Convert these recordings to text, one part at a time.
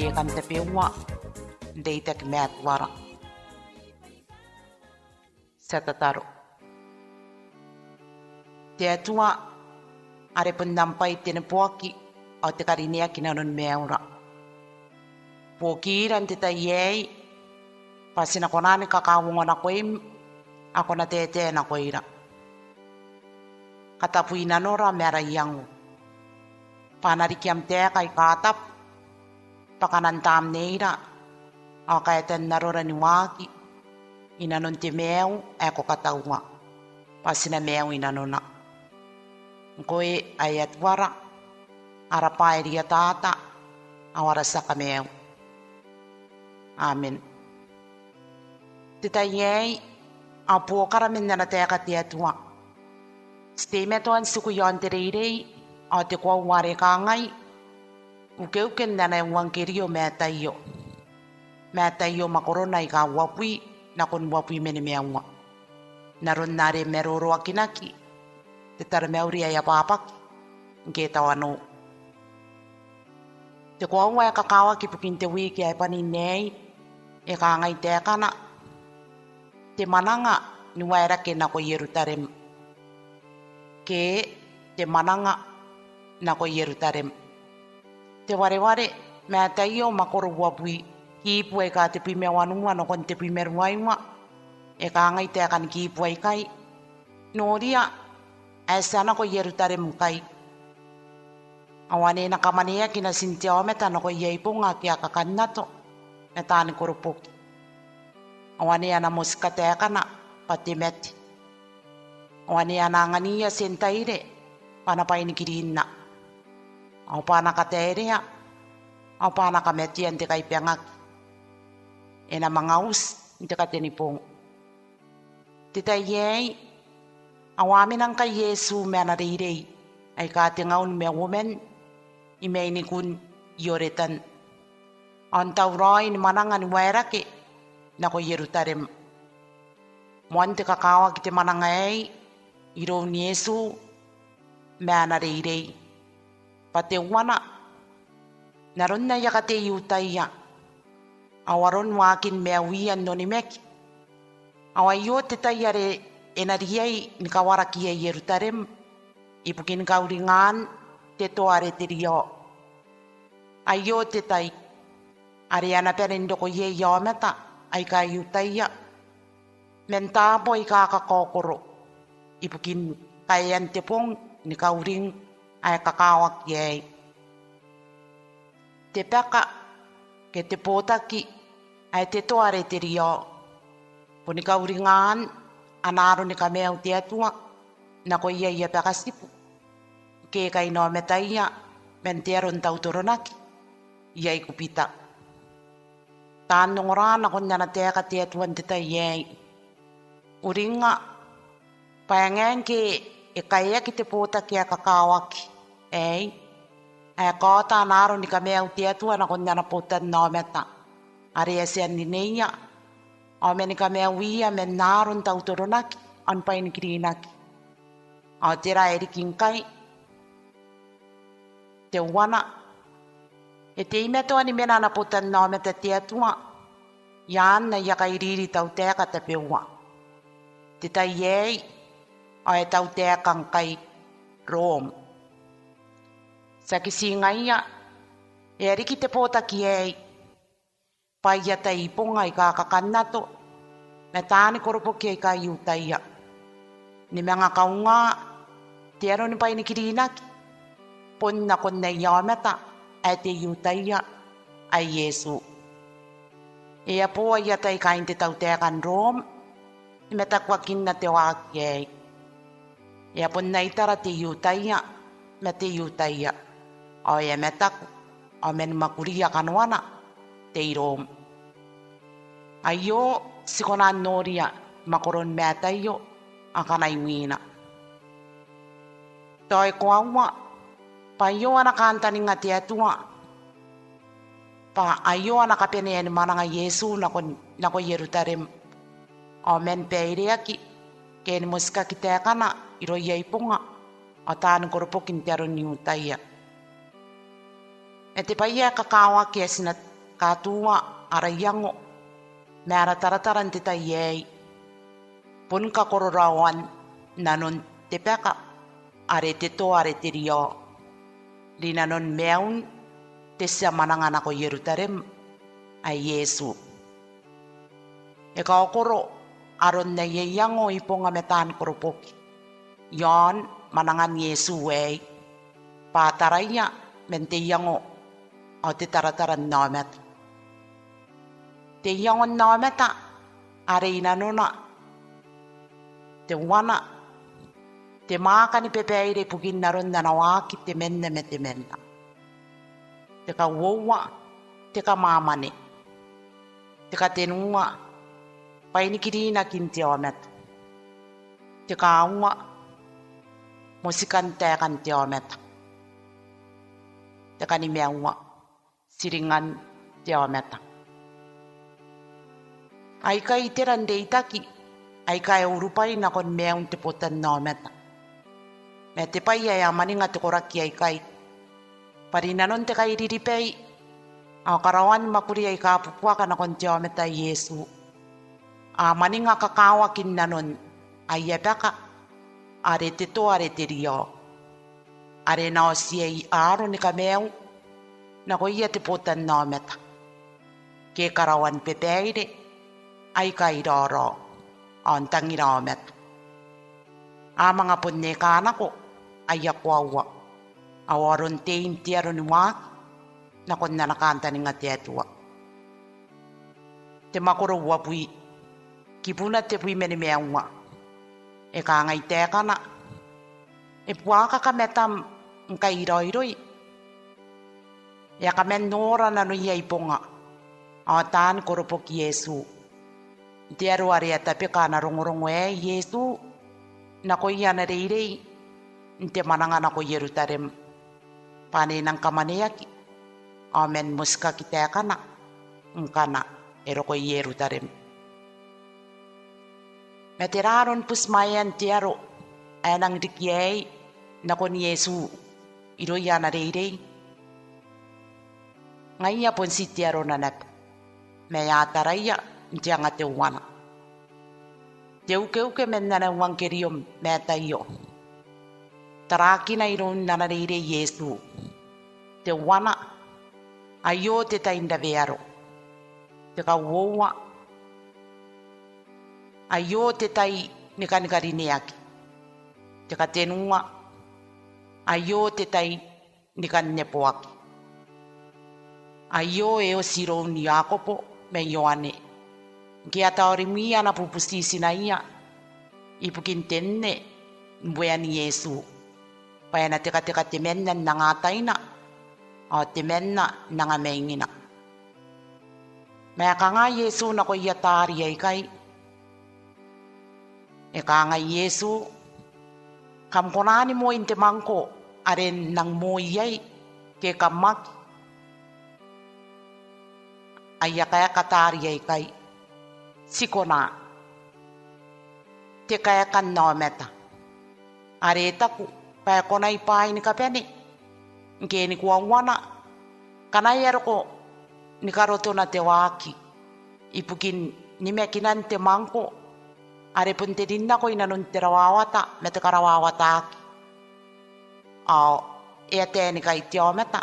kan te pewa dei te met wara satataru te atua are pun nampai tene poaki o te karinia kinanon meura poki ran te tai pasina konane kakawunga na koim ako na tete na koira katapui nanora mera yangu panari kiam te kai katap pakanan tam neira o kaya ten narora ni waki inanon te meu eko katauma pasina meu inanona koe ayat wara arapai ria tata awara saka meu amen titayei apo karamin na nateka tiatua steme toan suku yon terei o te kwa ware kangai ukeuken na wangkerio metayo makorona ika wapui na kon wapui mene meawa naron nare meroro akinaki te tara meuri ya papak nke tawano te kwa wa kakawa ki pukin te wiki ai pani nei e kangai te kana te mananga ni waira ke na ko Yerusalem ke te mananga na ko Yerusalem te ware metayo makoro wapui ki puai ka te pime wanunga no kon te pime ruainga e ka ngai te kan ki puai kai no ria asana ko Yerusalem kai awane na kamania kina sintia meta no ko yei punga ki aka kannato na tani koropoki awane ana muska te kana patimeti awane ana ngania sentaire pana paini kirinna au pana kateria au pana kameti ante kai piangaki ena mangaus inte kateni pong tita yei awami nang ka Yesu mena reirei ai ka tengaun me women imeini kun yoretan antau roi ni manangan wairake na ko Yerusalem monte kakawa kite manangai iro ni Yesu mena reirei pate wana naron na yakate yutaya awaron wakin meawian nonimek awayo te tayare enariai ni kawaraki e Yerusalem ipukin kauringan te toare te rio ayo te tai ariana perendo ko ye yometa ai ka yutaya menta boy ka kokoro ipukin kayan te pong ni kauring ay kakawak ye te peka ke te potaki ai te toare te rio poni kauringan anaro ni kameu te atua na ko ia pakasipu ke kai no metaia menteron tautoronaki ia ikupita tanong rana kon na te ka te atuan te tai uringa payangen ke e kaya ki te potaki a kakawaki ai kota naro ni kameu te atua na kon na potan no meta ari asian ni neia o meni kameu ia men naron tautoronaki an pain kirinaki o tira erikin kai te wana e te imeto ani mena na potan no meta te atua yan na ya kai riri tau te ka te pewa te tai ei o e tau te kan kai Rome Saki singaia e ariki te potaki ei pai ata i ponga i ka kakanato na tāne koropoki ai ka iutaia ni manga kaunga te aro ni pai ni kirinaki ponna konna iameta ai te iutaia ai Yesu e apoa i ata i ka inte tau te kan Rome ni meta kwa kinna te waki ei e aponna itara te iutaia me te iutaia o e metaku o men makuria kanoana te Rome ayo sikona noria makoron metayo akana iwina toi koawa pa yo ana kantani ngati atua pa ayo ana kapene ni mananga Yesu na ko Yerusalem o men peireaki ken muska kitekana iro yai punga atan koropokin tero ni utaya e te paia kakawa ke katua arayango mera tarataran tita yei pun kakororawan nanon tepeka are teto are tirio di nanon meun tesya manangan ako Yerusalem ay Yesu. Ikaw koro aron na yeyango ipong ametan korupoki. Yon manangan Yesu way pataraya menteyango o titarataran nomet. Teyangon nometa are inanona te wana te maka ni pepeire pugin naron nanawaki te menna metemenna. Te ka wowa te ka mamane te ka tenua painikirina kinti omet te ka aunga musikan te kan te omet te ka ni meunga siringan te omet ai ka iteran de itaki ai ka urupai na kon meun te potan na omet me te pai ai amaninga te koraki ai kai parinanon te kai riripei a karawan makuri ai ka pupuaka na kon te omet ai Yesu a maninga kakawakin nanon ay ebeka are te to are te rio are na osiei aro ni kameu na ko ia te potan na meta ke karawan pepeire ay kairoro on tangira met a mga punne kana ko ay akwawa awaron tein tiaro ni mak na kon na nakanta ni nga tetua te makoro wapui kipuna te pui meni meangwa e ka ngai te kana e puaka ka metam nkai roiroi ya ka men nora na no ia iponga a tan koropoki Yesu te aru aria tapi kana rongorongo e Yesu na ko ia na reirei nte mananga na ko Yerusalem pane nang kamaneaki amen muska kita kana ngkana ero ko Yerusalem meteraron pusmayan tiaro anang dikyay na kon Yesu iro yana reirei ngaya pon si tiaro nanap maya taraya njanga te wana teuke menana wang keriom meta yo taraki na iron nana reirei Yesu te wana ayo te tainda vearo te ka wowa ayo te tai nikanikari neaki te ka tenua ayo te tai nikan nepoaki ayo e o siro ni Yakopo me Yoane kia taori mia na pupusisi na ia ipukin tenne mbuyan Yesu paya na teka temenna na ngataina o temenna na ngamengina maya ka nga Yesu na ko iya tari ay kay e ka nga Yesu kamkonani mo inte mangko aren nang mo iyay ke kamak aya kaya katari ay kay sikona te kaya kan nometa areta ku pa kona ipai ni kapene nke ni kuangwana kana yerko ni karoto na te waki ipukin ni mekinan te mangko are punte dinna ko inanon te rawawata mete karawawata au ete ni kai tiometa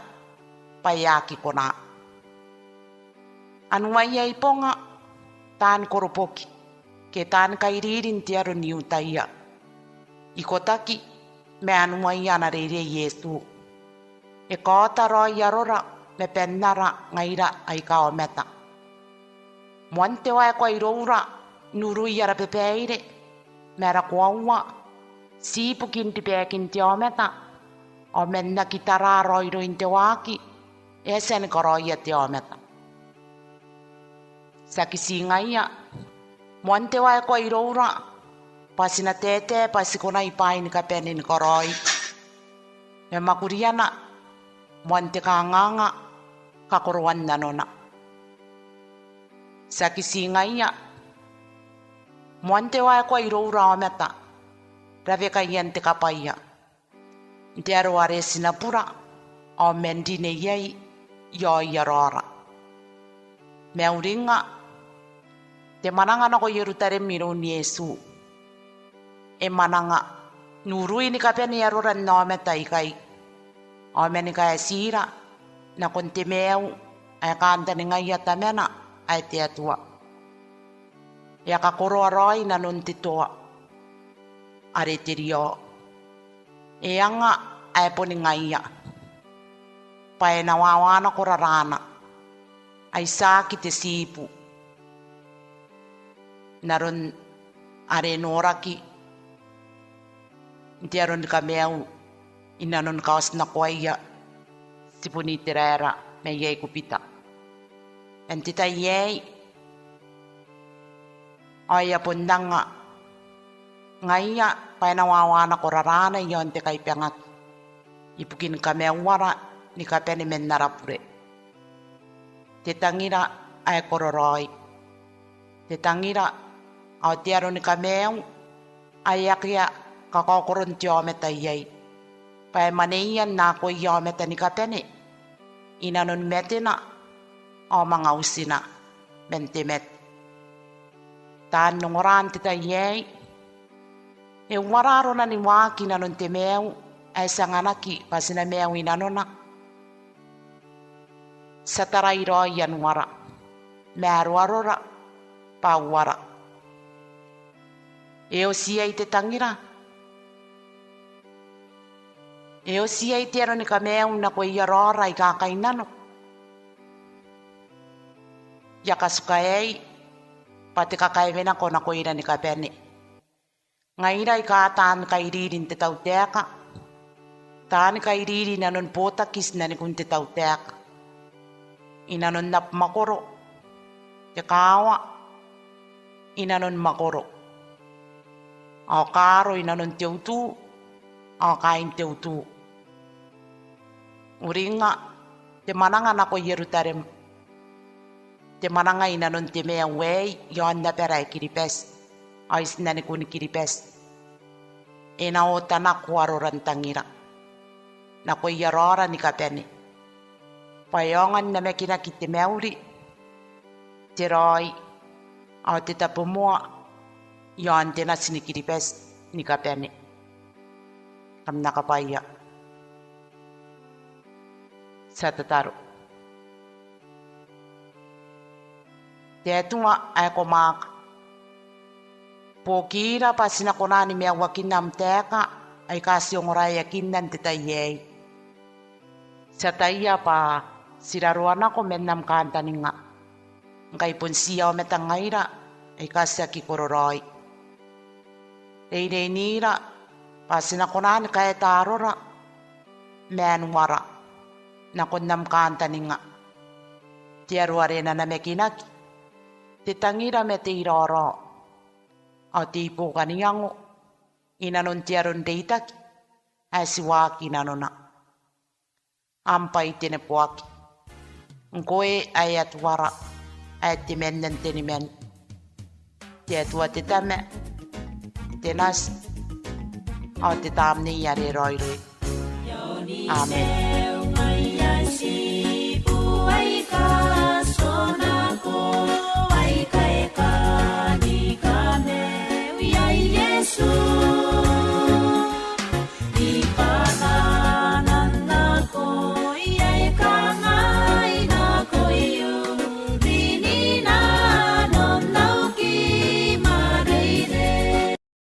payaki kona anuaya iponga tan koropoki ke tan kairirin tiaro ni utaya ikotaki me anuaya na reire Yesu e kota ro yarora me pennara ngaira ai ka ometa monte wa ko irora nuru yara pepeire mera kwawa sipukin tipekin ti ometa omenna kitara ro iro inte waki esen koroya ti ometa sakisingaya monte wa ko irora pasina tete pasikona ipai ni kapeni ni koroi me makuriana monte kanganga kakorwan nanona sakisingaya monte wa ko irora meta rave kayente kapaya ndiaro are sinapura o mendine yai yo yarora Meuringa, te mananga na ko Yerusalem miro ni Yesu. E mananga, nurui ni kapeni aruran na ometa ikai. Omeni ka sira, na konti meu, ay kanta ni ngay yatamena, ay te atua. Ya ka koro aroi na nunti toa. Are tirio. E anga, ay po ni ngay ya. Pae na wawana ko rarana. Ay sakit te sipu. Naron are noraki. Inti aron kameu. Inanon kaos na kuaya. Sipuni tirera me yei kupita. Entita yei. Aya pundanga. Ngaya pae na wawana ko rarana yon te kai piangat. Ipukin kameu wara ni kapeni men narapure. Te tangira ay kororoi. Te tangira au tiaro ni kameu ay akia kakakoron tiometa yei. Pae maneian na ko iometa ni kapeni. Inanon metina o mga usina mentimet. Taan nungoran tita yei. E wararo na ni waki nanon te meu ay sanganaki pasina meu inanona. Sa tarairo yan wara. Meruarora pa wara. Eo siya ite tangira. Eo siya ite aro ni kameu na ko iarora ikakainano. Yakasukaei pati kakaimena ko na ko ina ni kapeni. Ngaira ikataan kairirin te tauteka. Taan kairirin nanon potakis na ni kun te tauteka. Inanon nap makoro. Te kawa. Inanon makoro. Au karo inanon teutu. Au kain teutu. Uringa. Te mananga na ko Yerusalem. Te mananga inanon te mea wei. Yon na pera e kiripes. Ais na ni kuni kiripes. Ina o tanak waroran tangira. Na ko yarora ni kapeni. Payongan na mekina kite meuri. Tiroi. Au te tapumua. Yon te nasi ni kiripes. Ni kapeni. Kam nakapaya. Sa tataru. Te tunga ay komaka. Pokira pasina konani mea wakinam teka. Ay kasi yung oraya kinan te tayei. Sa taya pa. Siraruana ko menam kanta ni nga. Ngay pun siya o metangaira. Ay kasya ki kororoi. Dei nira. Pasina kunan kaya tarora. Menwara. Nakunam kanta ni nga. Tiaruare na namekinaki. Titangira me tiroro. O tipo kaniyango. Inanon tiaron deitaki. Ay siwaki nanona. Ampai tinepuaki. Ngkoe ayat wara. Ayat timen dan tinimen. Tiatua titame. Tinas. O titam ni yari roiroi. Amen.